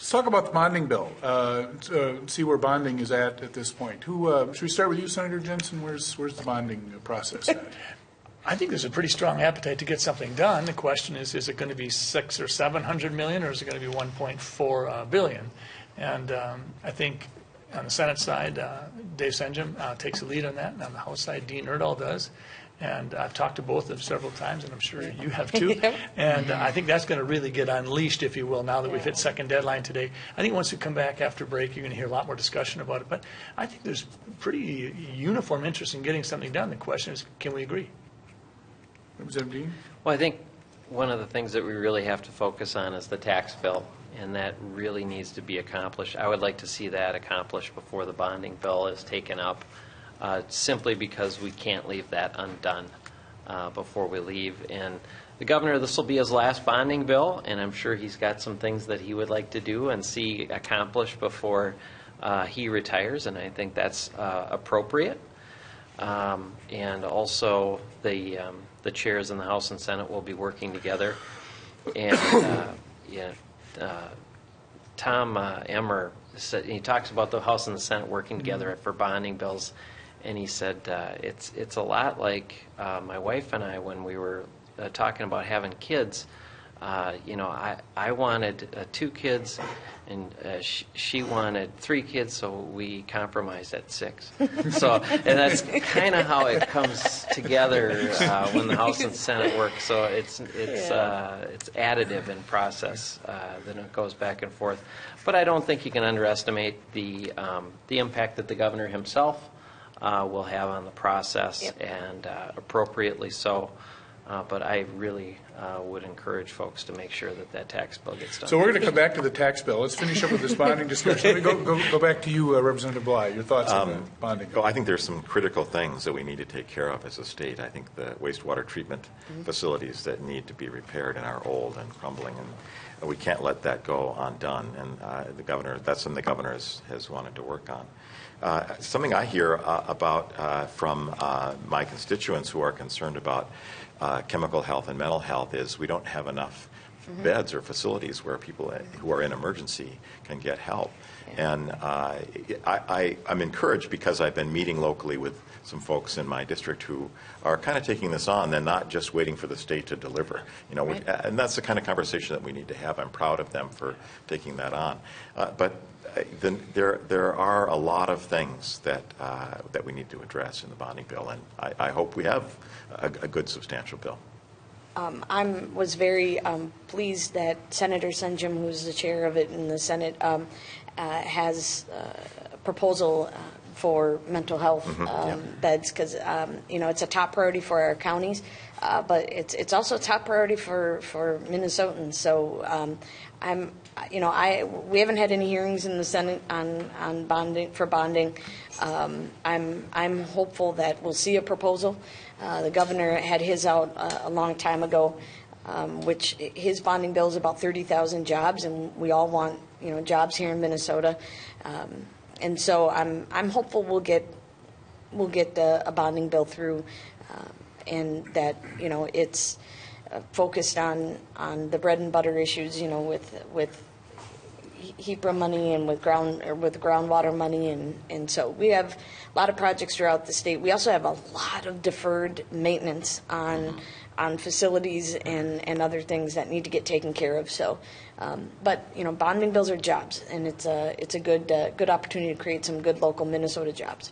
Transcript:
Let's talk about the bonding bill. See where bonding is at this point. Should we start with you, Senator Jensen? Where's the bonding process at? I think there's a pretty strong appetite to get something done. The question is it going to be $600 or $700 million, or is it going to be 1.4 billion? And I think on the Senate side, Dave Senjum takes the lead on that, and on the House side, Dean Erdahl does. And I've talked to both of them several times, and I'm sure you have too. And I think that's going to really get unleashed, if you will, now that we've hit second deadline today. I think once we come back after break, you're going to hear a lot more discussion about it. But I think there's pretty uniform interest in getting something done. The question is, can we agree? Representative Dean? Well, I think one of the things that we really have to focus on is the tax bill, and that really needs to be accomplished. I would like to see that accomplished before the bonding bill is taken up. Simply because we can't leave that undone before we leave. And the governor, this will be his last bonding bill, and I'm sure he's got some things that he would like to do and see accomplished before he retires, and I think that's appropriate. And also the chairs in the House and Senate will be working together. And Tom Emmer said, he talks about the House and the Senate working together for bonding bills. And he said, it's a lot like my wife and I when we were talking about having kids. I wanted 2 kids, and she wanted 3 kids, so we compromised at 6. So, and that's kind of how it comes together when the House and Senate work. So it's additive in process. Then it goes back and forth. But I don't think you can underestimate the impact that the governor himself will have on the process, and appropriately so. But I really would encourage folks to make sure that tax bill gets done. So we're going to come back to the tax bill. Let's finish up with this bonding discussion. Let me go back to you, Representative Bly. Your thoughts on the bonding bill? Well, I think there's some critical things that we need to take care of as a state. I think the wastewater treatment facilities that need to be repaired and are old and crumbling, and we can't let that go undone. And that's something the governor has wanted to work on. Something I hear about from my constituents who are concerned about chemical health and mental health is we don't have enough beds or facilities where people who are in emergency can get help. And I'm encouraged because I've been meeting locally with some folks in my district who are kind of taking this on and not just waiting for the state to deliver. And that's the kind of conversation that we need to have. I'm proud of them for taking that on. But there are a lot of things that we need to address in the bonding bill, and I hope we have a good, substantial bill. I was very pleased that Senator Senjum, who's the chair of it in the Senate, has a proposal for mental health beds, because it's a top priority for our counties, but it's also a top priority for Minnesotans. So we haven't had any hearings in the Senate on bonding. I'm hopeful that we'll see a proposal. The governor had his out a long time ago, which his bonding bill is about 30,000 jobs, and we all want jobs here in Minnesota. And so I'm hopeful we'll get a bonding bill through, and that it's focused on the bread and butter issues, with HEPA money and with groundwater money, and so we have a lot of projects throughout the state. We also have a lot of deferred maintenance on facilities and other things that need to get taken care of. So, but bonding bills are jobs, and it's a good opportunity to create some good local Minnesota jobs.